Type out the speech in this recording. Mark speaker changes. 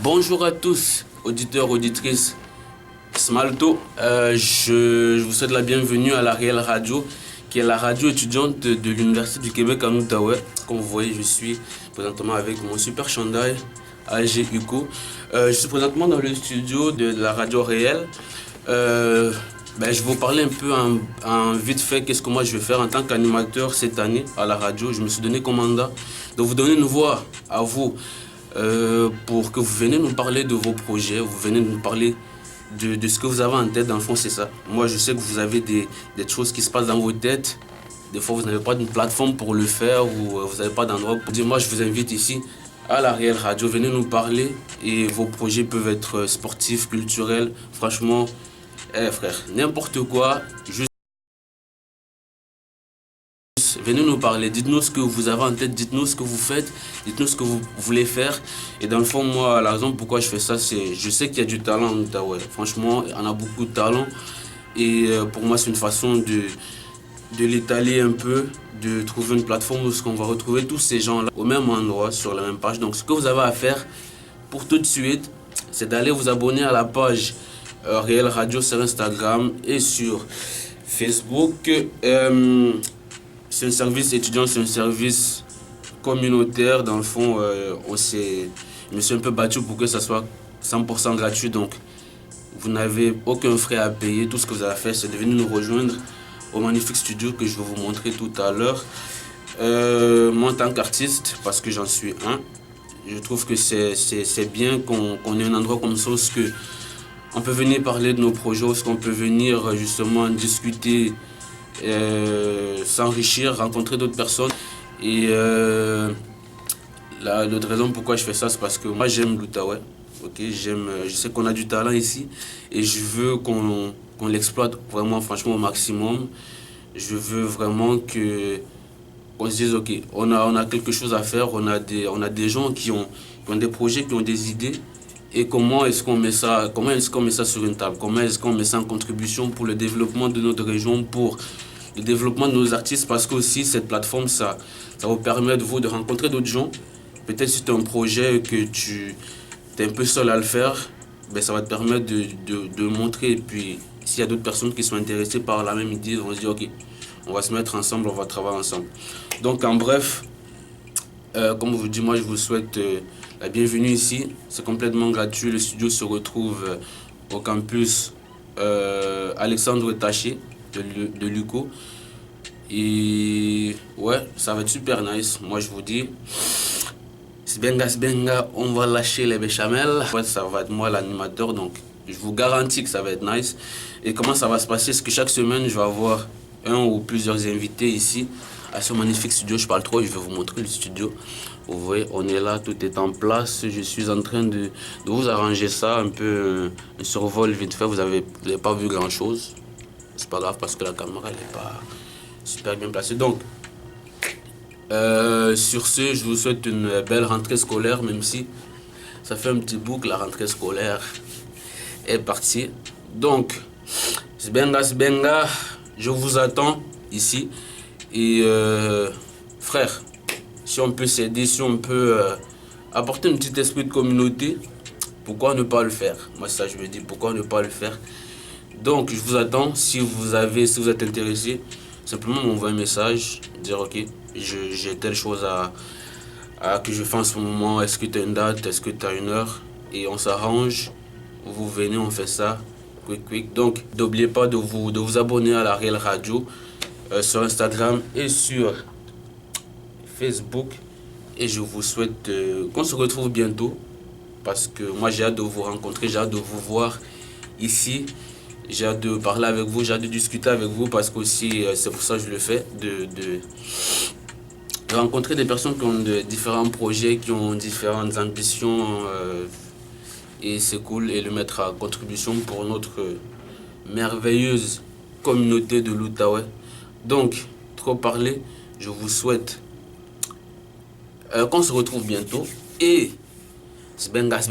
Speaker 1: Bonjour à tous, auditeurs, auditrices. Smalto, je vous souhaite la bienvenue à la Réelle Radio, qui est la radio étudiante de l'Université du Québec en Outaouais. Comme vous voyez, je suis présentement avec mon super chandail AG Hugo. Je suis présentement dans le studio de la radio Réelle. Je vais vous parler un peu en vite fait qu'est-ce que moi je vais faire en tant qu'animateur cette année à la radio. Je me suis donné comme mandat de vous donner une voix à vous pour que vous venez nous parler de vos projets, vous venez nous parler de ce que vous avez en tête. Dans le fond, c'est ça. Moi, je sais que vous avez des choses qui se passent dans vos têtes. Des fois, vous n'avez pas d'une plateforme pour le faire ou vous n'avez pas d'endroit pour dire. Moi, je vous invite ici à la Réelle Radio. Venez nous parler et vos projets peuvent être sportifs, culturels. Franchement, frère, n'importe quoi. Juste venez nous parler, dites-nous ce que vous avez en tête, dites-nous ce que vous faites, dites-nous ce que vous voulez faire. Et dans le fond, moi, la raison pourquoi je fais ça, c'est je sais qu'il y a du talent en Outaouais. Franchement, on a beaucoup de talent. Et pour moi, c'est une façon de l'étaler un peu, de trouver une plateforme où on va retrouver tous ces gens-là au même endroit, sur la même page. Donc, ce que vous avez à faire pour tout de suite, c'est d'aller vous abonner à la page Réelle Radio sur Instagram et sur Facebook. C'est un service étudiant, c'est un service communautaire. Dans le fond, je me suis un peu battu pour que ça soit 100% gratuit. Donc, vous n'avez aucun frais à payer. Tout ce que vous avez à faire, c'est de venir nous rejoindre au magnifique studio que je vais vous montrer tout à l'heure. Moi, en tant qu'artiste, parce que j'en suis un, je trouve que c'est bien qu'on ait un endroit comme ça où on peut venir parler de nos projets, où on peut venir justement discuter, s'enrichir, rencontrer d'autres personnes. Et l'autre raison pourquoi je fais ça, c'est parce que moi j'aime l'Outaouais. Je sais qu'on a du talent ici et je veux qu'on l'exploite vraiment, franchement, au maximum. Je veux vraiment qu'on se dise ok, on a quelque chose à faire, on a des gens qui ont des projets, qui ont des idées. Et comment est-ce qu'on met ça sur une table? Comment est-ce qu'on met ça en contribution pour le développement de notre région, pour le développement de nos artistes? Parce que aussi cette plateforme, ça vous permet de rencontrer d'autres gens. Peut-être si tu as un projet que tu es un peu seul à le faire, ça va te permettre de montrer. Et puis s'il y a d'autres personnes qui sont intéressées par la même idée, ils vont se dire ok, on va se mettre ensemble, on va travailler ensemble. Donc en bref, comme je vous dis, moi je vous souhaite la bienvenue ici. C'est complètement gratuit. Le studio se retrouve au campus Alexandre Taché de l'UQO. Et ouais, ça va être super nice. Moi je vous dis, Sbenga, on va lâcher les béchamels. Ouais, ça va être moi l'animateur, donc je vous garantis que ça va être nice. Et comment ça va se passer? C'est que chaque semaine, je vais avoir un ou plusieurs invités ici à ce magnifique studio. Je parle trop, je vais vous montrer le studio. Vous voyez, on est là, tout est en place. Je suis en train de vous arranger ça, un peu un survol vite fait. Vous n'avez pas vu grand chose. C'est pas grave parce que la caméra n'est pas super bien placée. Donc, sur ce, je vous souhaite une belle rentrée scolaire, même si ça fait un petit bout que la rentrée scolaire est partie. Donc, Sbenga, je vous attends ici. Et frère, si on peut s'aider, si on peut apporter un petit esprit de communauté, pourquoi ne pas le faire? Moi, ça, je me dis, pourquoi ne pas le faire? Donc, je vous attends. Si vous êtes intéressé, simplement m'envoyer un message, dire ok, j'ai telle chose que je fais en ce moment. Est-ce que tu as une date? Est-ce que tu as une heure? Et on s'arrange. Vous venez, on fait ça. Quick. Donc, n'oubliez pas de vous abonner à la Réelle Radio sur Instagram et sur Facebook. Et je vous souhaite qu'on se retrouve bientôt. Parce que moi, j'ai hâte de vous rencontrer, j'ai hâte de vous voir ici. J'ai hâte de parler avec vous, j'ai hâte de discuter avec vous parce que aussi c'est pour ça que je le fais, de rencontrer des personnes qui ont de différents projets, qui ont différentes ambitions et c'est cool et le mettre à contribution pour notre merveilleuse communauté de l'Outaouais. Donc, trop parlé, je vous souhaite qu'on se retrouve bientôt et Sbenga.